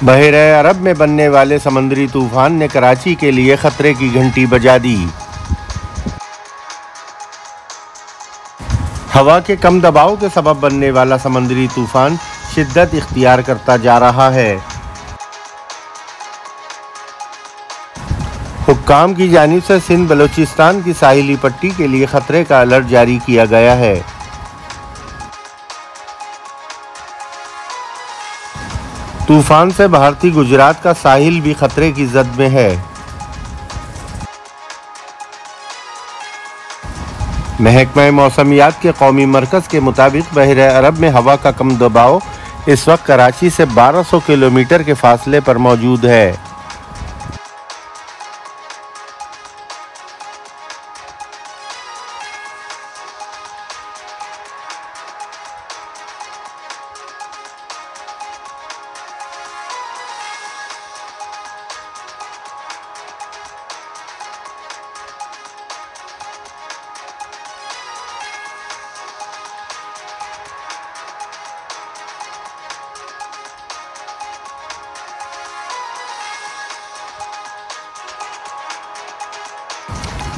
बहरे अरब में बनने वाले समुद्री तूफान ने कराची के लिए खतरे की घंटी बजा दी। हवा के कम दबाव के सबब बनने वाला समुद्री तूफान शिद्दत इख्तियार करता जा रहा है। हुक्काम की जानिब से सिंध बलूचिस्तान की साहिली पट्टी के लिए खतरे का अलर्ट जारी किया गया है। तूफान से भारतीय गुजरात का साहिल भी खतरे की जद में है। महकमा मौसमियात के कौमी मरकज़ के मुताबिक बहरे अरब में हवा का कम दबाव इस वक्त कराची से 1200 किलोमीटर के फासले पर मौजूद है।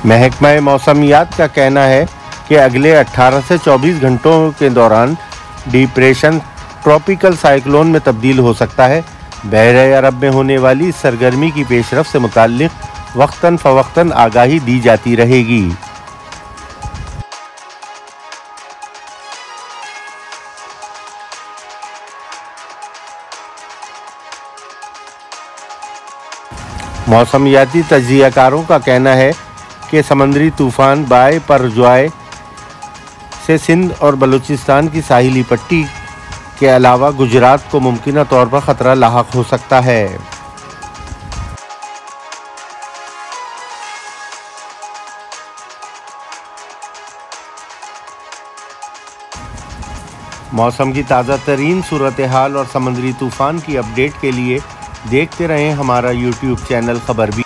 महकमा मौसमियात का कहना है कि अगले 18 से 24 घंटों के दौरान डिप्रेशन ट्रॉपिकल साइक्लोन में तब्दील हो सकता है। बहरे अरब में होने वाली इस सरगर्मी की पेशरफ से मुताल्लिक वक्तन फ़वक्तन आगाही दी जाती रहेगी। मौसमियाती तज्ज़ियाकारों का कहना है कि समुद्री तूफ़ान बाय परजवाय से सिंध और बलूचिस्तान की साहिली पट्टी के अलावा गुजरात को मुमकिना तौर पर ख़तरा लाहक हो सकता है। मौसम की ताज़ा तरीन सूरत हाल और समुद्री तूफ़ान की अपडेट के लिए देखते रहें हमारा YouTube चैनल खबर भी।